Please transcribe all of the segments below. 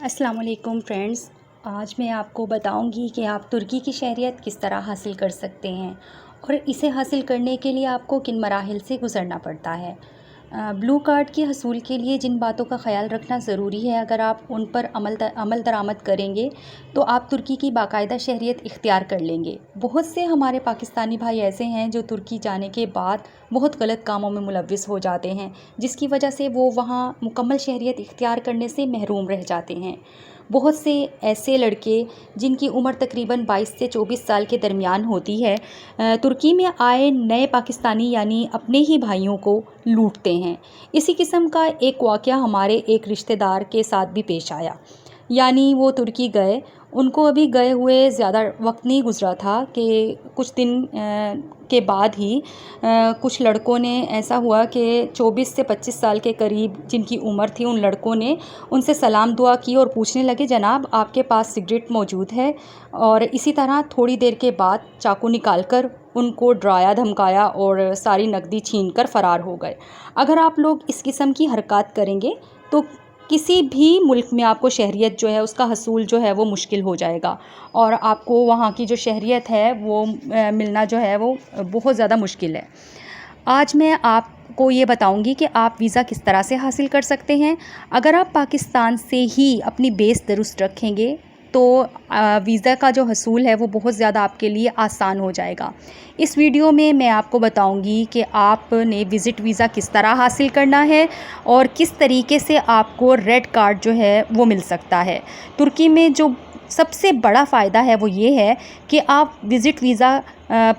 अस्सलाम वालेकुम फ्रेंड्स। आज मैं आपको बताऊंगी कि आप तुर्की की शहरियत किस तरह हासिल कर सकते हैं और इसे हासिल करने के लिए आपको किन मराहिल से गुज़रना पड़ता है। ब्लू कार्ड के हसूल के लिए जिन बातों का ख़याल रखना ज़रूरी है, अगर आप उन पर अमल दरामद करेंगे तो आप तुर्की की बाकायदा शहरियत इख्तियार कर लेंगे। बहुत से हमारे पाकिस्तानी भाई ऐसे हैं जो तुर्की जाने के बाद बहुत गलत कामों में मुलव्विस हो जाते हैं, जिसकी वजह से वो वहाँ मुकम्मल शहरियत इख्तियार करने से महरूम रह जाते हैं। बहुत से ऐसे लड़के जिनकी उम्र तकरीबन 22 से 24 साल के दरमियान होती है, तुर्की में आए नए पाकिस्तानी यानी अपने ही भाइयों को लूटते हैं। इसी किस्म का एक वाक़या हमारे एक रिश्तेदार के साथ भी पेश आया। यानी वो तुर्की गए, उनको अभी गए हुए ज़्यादा वक्त नहीं गुज़रा था कि कुछ दिन के बाद ही कुछ लड़कों ने, ऐसा हुआ कि 24 से 25 साल के करीब जिनकी उम्र थी, उन लड़कों ने उनसे सलाम दुआ की और पूछने लगे, जनाब आपके पास सिगरेट मौजूद है? और इसी तरह थोड़ी देर के बाद चाकू निकाल कर उनको डराया धमकाया और सारी नकदी छीन कर फ़रार हो गए। अगर आप लोग इस किस्म की हरकत करेंगे तो किसी भी मुल्क में आपको शहरियत जो है उसका हसूल जो है वो मुश्किल हो जाएगा और आपको वहाँ की जो शहरियत है वो मिलना जो है वो बहुत ज़्यादा मुश्किल है। आज मैं आपको ये बताऊंगी कि आप वीज़ा किस तरह से हासिल कर सकते हैं। अगर आप पाकिस्तान से ही अपनी बेस दुरुस्त रखेंगे तो वीज़ा का जो हसूल है वो बहुत ज़्यादा आपके लिए आसान हो जाएगा। इस वीडियो में मैं आपको बताऊंगी कि आपने विज़िट वीज़ा किस तरह हासिल करना है और किस तरीके से आपको रेड कार्ड जो है वो मिल सकता है। तुर्की में जो सबसे बड़ा फ़ायदा है वो ये है कि आप विज़िट वीज़ा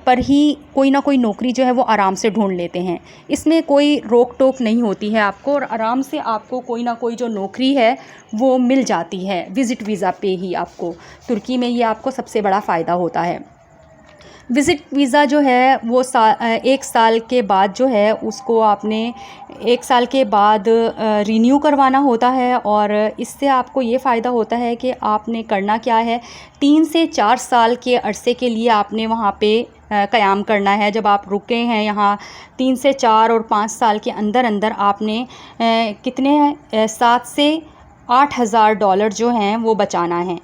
पर ही कोई ना कोई नौकरी जो है वो आराम से ढूंढ लेते हैं। इसमें कोई रोक टोक नहीं होती है आपको और आराम से आपको कोई ना कोई जो नौकरी है वो मिल जाती है विज़िट वीज़ा पे ही। आपको तुर्की में ये आपको सबसे बड़ा फ़ायदा होता है। विज़िट वीज़ा जो है वो 1 साल के बाद जो है उसको आपने 1 साल के बाद रिन्यू करवाना होता है और इससे आपको ये फ़ायदा होता है कि आपने करना क्या है, 3 से 4 साल के अरसे के लिए आपने वहाँ पे क़याम करना है। जब आप रुके हैं यहाँ 3 से 4 और 5 साल के अंदर अंदर आपने कितने 7 से 8,000 डॉलर जो हैं वो बचाना है।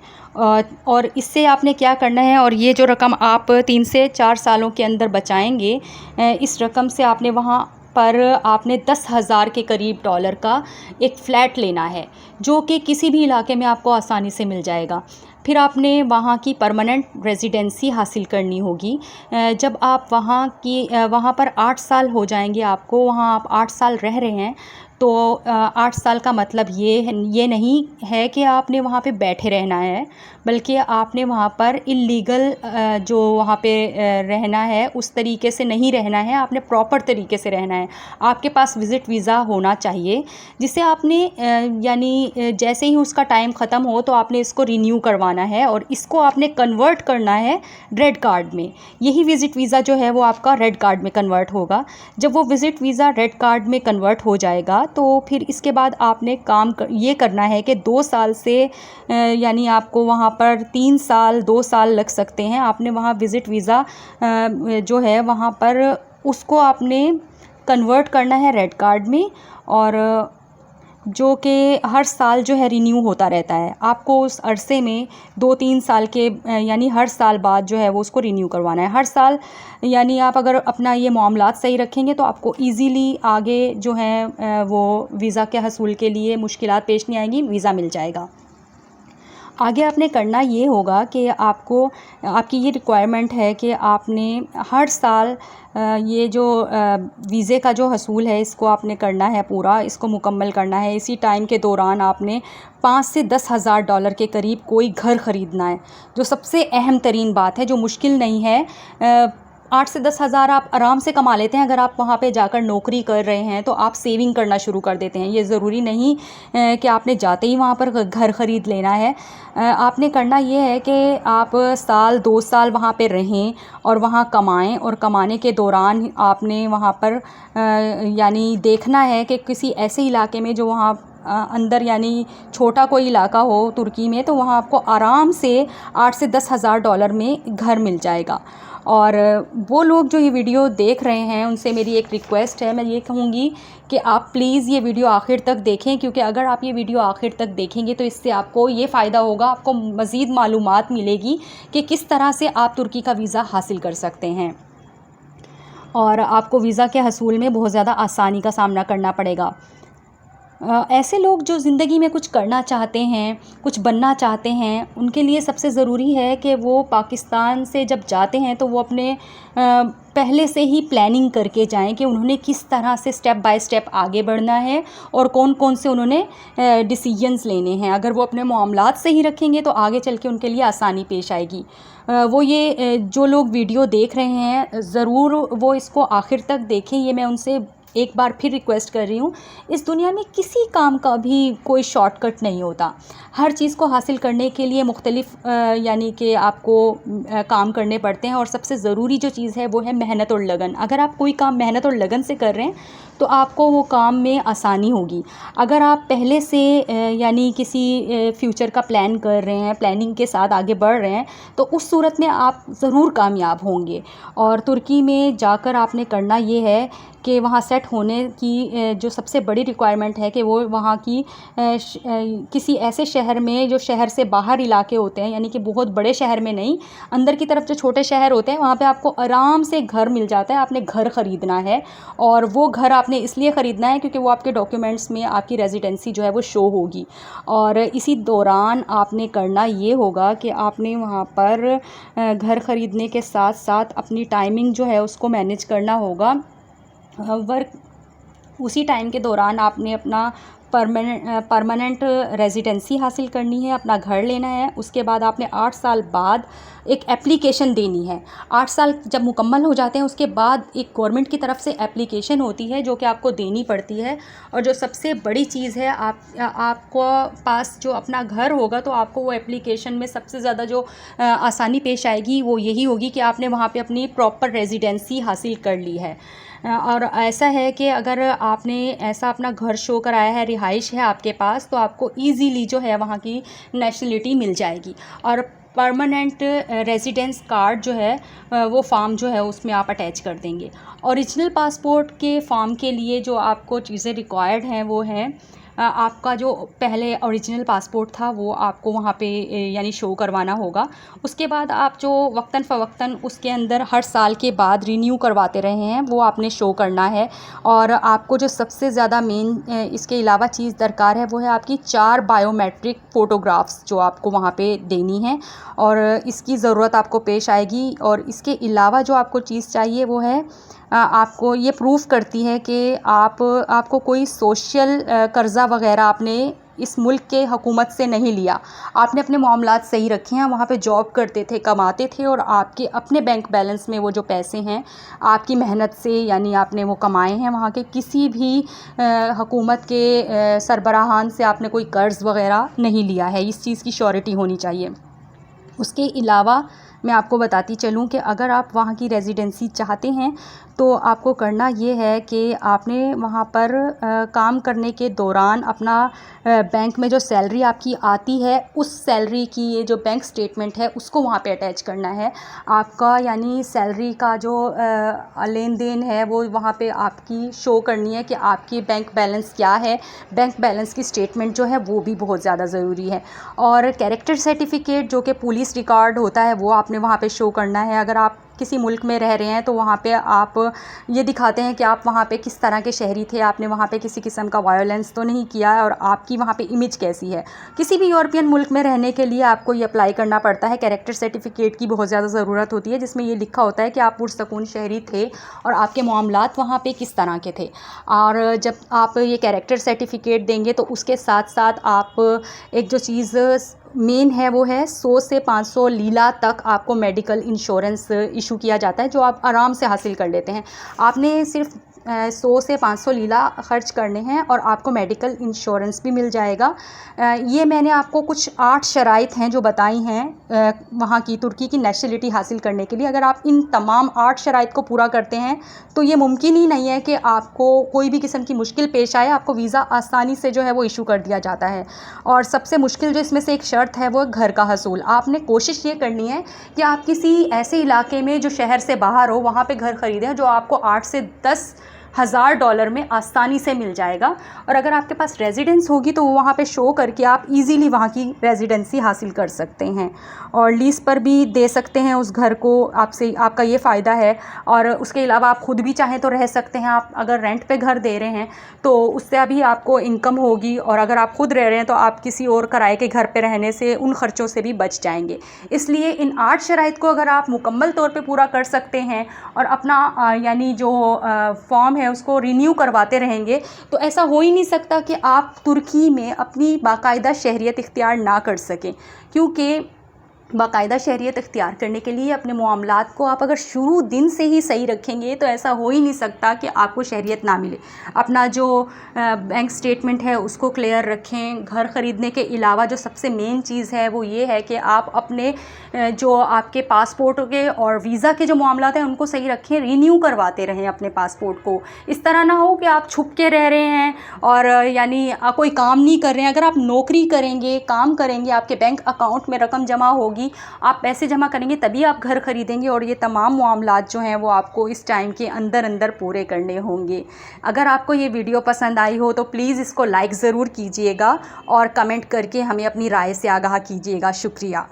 और इससे आपने क्या करना है, और ये जो रकम आप 3 से 4 सालों के अंदर बचाएंगे, इस रकम से आपने वहाँ पर आपने 10,000 के करीब डॉलर का एक फ़्लैट लेना है जो कि किसी भी इलाके में आपको आसानी से मिल जाएगा। फिर आपने वहाँ की परमानेंट रेजिडेंसी हासिल करनी होगी। जब आप वहाँ पर 8 साल हो जाएंगे, आपको वहाँ आप 8 साल रह रहे हैं तो 8 साल का मतलब ये नहीं है कि आपने वहाँ पे बैठे रहना है, बल्कि आपने वहाँ पर इल्लीगल जो वहाँ पे रहना है उस तरीके से नहीं रहना है, आपने प्रॉपर तरीके से रहना है। आपके पास विज़िट वीज़ा होना चाहिए जिसे आपने यानी जैसे ही उसका टाइम ख़त्म हो तो आपने इसको रिन्यू करवाना है और इसको आपने कन्वर्ट करना है रेड कार्ड में। यही विज़िट वीज़ा जो है वो आपका रेड कार्ड में कन्वर्ट होगा। जब वो विज़िट वीज़ा रेड कार्ड में कन्वर्ट हो जाएगा तो फिर इसके बाद आपने ये करना है कि 2 साल से यानी आपको वहाँ पर 3 साल 2 साल लग सकते हैं। आपने वहाँ विज़िट वीज़ा जो है वहाँ पर उसको आपने कन्वर्ट करना है रेड कार्ड में, और जो कि हर साल जो है रिन्यू होता रहता है। आपको उस अरसे में 2-3 साल के यानी हर साल बाद जो है वो उसको रिन्यू करवाना है हर साल। यानी आप अगर अपना ये मामलात सही रखेंगे तो आपको इजीली आगे जो है वो वीज़ा के हसूल के लिए मुश्किलात पेश नहीं आएंगी, वीज़ा मिल जाएगा। आगे आपने करना ये होगा कि आपकी ये रिक्वायरमेंट है कि आपने हर साल ये जो वीज़े का जो हसूल है इसको आपने करना है, पूरा इसको मुकम्मल करना है। इसी टाइम के दौरान आपने 5 से 10,000 डॉलर के करीब कोई घर ख़रीदना है, जो सबसे अहम तरीन बात है, जो मुश्किल नहीं है। 8 से 10,000 आप आराम से कमा लेते हैं। अगर आप वहाँ पे जाकर नौकरी कर रहे हैं तो आप सेविंग करना शुरू कर देते हैं। ये ज़रूरी नहीं कि आपने जाते ही वहाँ पर घर ख़रीद लेना है। आपने करना ये है कि आप साल 2 साल वहाँ पे रहें और वहाँ कमाएं, और कमाने के दौरान आपने वहाँ पर यानी देखना है कि किसी ऐसे इलाके में जो वहाँ अंदर यानी छोटा कोई इलाका हो तुर्की में, तो वहाँ आपको आराम से 8 से 10,000 डॉलर में घर मिल जाएगा। और वो लोग जो ये वीडियो देख रहे हैं उनसे मेरी एक रिक्वेस्ट है, मैं ये कहूँगी कि आप प्लीज़ ये वीडियो आखिर तक देखें, क्योंकि अगर आप ये वीडियो आखिर तक देखेंगे तो इससे आपको ये फ़ायदा होगा, आपको मज़ीद मालूमात मिलेगी कि किस तरह से आप तुर्की का वीज़ा हासिल कर सकते हैं और आपको वीज़ा के हसूल में बहुत ज़्यादा आसानी का सामना करना पड़ेगा। ऐसे लोग जो ज़िंदगी में कुछ करना चाहते हैं, कुछ बनना चाहते हैं, उनके लिए सबसे ज़रूरी है कि वो पाकिस्तान से जब जाते हैं तो वो अपने पहले से ही प्लानिंग करके जाएं कि उन्होंने किस तरह से स्टेप बाय स्टेप आगे बढ़ना है और कौन कौन से उन्होंने डिसीजंस लेने हैं। अगर वो अपने मामलात सही रखेंगे तो आगे चल के उनके लिए आसानी पेश आएगी। वो ये जो लोग वीडियो देख रहे हैं ज़रूर वो इसको आखिर तक देखें, ये मैं उनसे एक बार फिर रिक्वेस्ट कर रही हूँ। इस दुनिया में किसी काम का भी कोई शॉर्टकट नहीं होता। हर चीज़ को हासिल करने के लिए मुख्तलिफ यानी कि आपको काम करने पड़ते हैं और सबसे ज़रूरी जो चीज़ है वो है मेहनत और लगन। अगर आप कोई काम मेहनत और लगन से कर रहे हैं तो आपको वो काम में आसानी होगी। अगर आप पहले से यानी किसी फ्यूचर का प्लान कर रहे हैं, प्लानिंग के साथ आगे बढ़ रहे हैं, तो उस सूरत में आप ज़रूर कामयाब होंगे। और तुर्की में जाकर आपने करना ये है कि वहाँ सेट होने की जो सबसे बड़ी रिक्वायरमेंट है कि वो वहाँ की किसी ऐसे शहर में जो शहर से बाहर इलाके होते हैं, यानी कि बहुत बड़े शहर में नहीं, अंदर की तरफ जो छोटे शहर होते हैं वहाँ पे आपको आराम से घर मिल जाता है। आपने घर ख़रीदना है और वो घर आपने इसलिए ख़रीदना है क्योंकि वो आपके डॉक्यूमेंट्स में आपकी रेजिडेंसी जो है वो शो होगी। और इसी दौरान आपने करना ये होगा कि आपने वहाँ पर घर ख़रीदने के साथ साथ अपनी टाइमिंग जो है उसको मैनेज करना होगा। वर्क उसी टाइम के दौरान आपने अपना परमानेंट रेजिडेंसी हासिल करनी है, अपना घर लेना है। उसके बाद आपने 8 साल बाद एक एप्लीकेशन देनी है। 8 साल जब मुकम्मल हो जाते हैं उसके बाद एक गवर्नमेंट की तरफ से एप्लीकेशन होती है जो कि आपको देनी पड़ती है। और जो सबसे बड़ी चीज़ है, आपको पास जो अपना घर होगा तो आपको वो एप्लीकेशन में सबसे ज़्यादा जो आसानी पेश आएगी वो यही होगी कि आपने वहाँ पे अपनी प्रॉपर रेजिडेंसी हासिल कर ली है। और ऐसा है कि अगर आपने ऐसा अपना घर शो कराया है, रिहाइश है आपके पास, तो आपको ईज़िली जो है वहाँ की नेशनलिटी मिल जाएगी। और परमानेंट रेजिडेंस कार्ड जो है वो फॉर्म जो है उसमें आप अटैच कर देंगे। ओरिजिनल पासपोर्ट के फॉर्म के लिए जो आपको चीज़ें रिक्वायर्ड हैं वो हैं आपका जो पहले ओरिजिनल पासपोर्ट था वो आपको वहाँ पे यानी शो करवाना होगा। उसके बाद आप जो वक्तन फ़वक्तन उसके अंदर हर साल के बाद रिन्यू करवाते रहे हैं वो आपने शो करना है। और आपको जो सबसे ज़्यादा मेन इसके अलावा चीज़ दरकार है वो है आपकी 4 बायोमेट्रिक फ़ोटोग्राफ्स जो आपको वहाँ पे देनी है और इसकी ज़रूरत आपको पेश आएगी। और इसके अलावा जो आपको चीज़ चाहिए वो है आपको ये प्रूफ़ करती है कि आपको कोई सोशल कर्ज़ा वग़ैरह आपने इस मुल्क के हुकूमत से नहीं लिया। आपने अपने मामलात सही रखे हैं, वहाँ पे जॉब करते थे, कमाते थे और आपके अपने बैंक बैलेंस में वो जो पैसे हैं आपकी मेहनत से यानी आपने वो कमाए हैं। वहाँ के किसी भी हुकूमत के सरबराहान से आपने कोई कर्ज़ वग़ैरह नहीं लिया है, इस चीज़ की श्योरिटी होनी चाहिए। उसके अलावा मैं आपको बताती चलूँ कि अगर आप वहाँ की रेजिडेंसी चाहते हैं तो आपको करना ये है कि आपने वहाँ पर काम करने के दौरान अपना बैंक में जो सैलरी आपकी आती है उस सैलरी की ये जो बैंक स्टेटमेंट है उसको वहाँ पे अटैच करना है। आपका यानी सैलरी का जो लेन देन है वो वहाँ पे आपकी शो करनी है कि आपकी बैंक बैलेंस क्या है। बैंक बैलेंस की स्टेटमेंट जो है वो भी बहुत ज़्यादा ज़रूरी है। और कैरेक्टर सर्टिफिकेट जो कि पुलिस रिकॉर्ड होता है वो आपने वहाँ पे शो करना है। अगर आप किसी मुल्क में रह रहे हैं तो वहाँ पे आप ये दिखाते हैं कि आप वहाँ पे किस तरह के शहरी थे, आपने वहाँ पे किसी किस्म का वायलेंस तो नहीं किया है और आपकी वहाँ पे इमेज कैसी है। किसी भी यूरोपियन मुल्क में रहने के लिए आपको ये अप्लाई करना पड़ता है। कैरेक्टर सर्टिफिकेट की बहुत ज़्यादा ज़रूरत होती है जिसमें ये लिखा होता है कि आप पुरसकून शहरी थे और आपके मामलात वहाँ पर किस तरह के थे। और जब आप ये कैरेक्टर सर्टिफिकेट देंगे तो उसके साथ साथ आप एक जो चीज़ मेन है वो है 100 से 500 लीला तक आपको मेडिकल इंश्योरेंस इशू किया जाता है जो आप आराम से हासिल कर लेते हैं। आपने सिर्फ 100 से 500 लीला ख़र्च करने हैं और आपको मेडिकल इंश्योरेंस भी मिल जाएगा। ये मैंने आपको कुछ 8 शराइत हैं जो बताई हैं वहाँ की तुर्की की नेशनलिटी हासिल करने के लिए। अगर आप इन तमाम 8 शराइत को पूरा करते हैं तो ये मुमकिन ही नहीं है कि आपको कोई भी किस्म की मुश्किल पेश आए, आपको वीज़ा आसानी से जो है वो इशू कर दिया जाता है। और सबसे मुश्किल जो इसमें से एक शर्त है वो घर का हसूल। आपने कोशिश ये करनी है कि आप किसी ऐसे इलाके में जो शहर से बाहर हो वहाँ पे घर ख़रीदें जो आपको 8 से 10 हज़ार डॉलर में आसानी से मिल जाएगा। और अगर आपके पास रेजिडेंस होगी तो वहाँ पे शो करके आप इजीली वहाँ की रेजिडेंसी हासिल कर सकते हैं और लीज़ पर भी दे सकते हैं उस घर को। आपसे आपका ये फ़ायदा है। और उसके अलावा आप ख़ुद भी चाहें तो रह सकते हैं। आप अगर रेंट पे घर दे रहे हैं तो उससे अभी आपको इनकम होगी, और अगर आप ख़ुद रह रहे हैं तो आप किसी और किराए के घर पे रहने से उन ख़र्चों से भी बच जाएंगे। इसलिए इन 8 शराइत को अगर आप मुकम्मल तौर पे पूरा कर सकते हैं और अपना यानी जो फॉर्म है उसको रिन्यू करवाते रहेंगे तो ऐसा हो ही नहीं सकता कि आप तुर्की में अपनी बाकायदा शहरियत इख्तियार ना कर सकें। क्योंकि बाकायदा शहरियत इख्तियार करने के लिए अपने मामलात को आप अगर शुरू दिन से ही सही रखेंगे तो ऐसा हो ही नहीं सकता कि आपको शहरियत ना मिले। अपना जो बैंक स्टेटमेंट है उसको क्लियर रखें। घर ख़रीदने के अलावा जो सबसे मेन चीज़ है वो ये है कि आप अपने जो आपके पासपोर्ट के और वीज़ा के जो मामलात हैं उनको सही रखें, रिन्यू करवाते रहें अपने पासपोर्ट को। इस तरह ना हो कि आप छुप के रह रहे हैं और यानी कोई काम नहीं कर रहे हैं। अगर आप नौकरी करेंगे, काम करेंगे, आपके बैंक अकाउंट में रकम जमा होगी, आप पैसे जमा करेंगे तभी आप घर ख़रीदेंगे और ये तमाम मामलात जो हैं वो आपको इस टाइम के अंदर अंदर पूरे करने होंगे। अगर आपको ये वीडियो पसंद आई हो तो प्लीज़ इसको लाइक ज़रूर कीजिएगा और कमेंट करके हमें अपनी राय से आगाह कीजिएगा। शुक्रिया।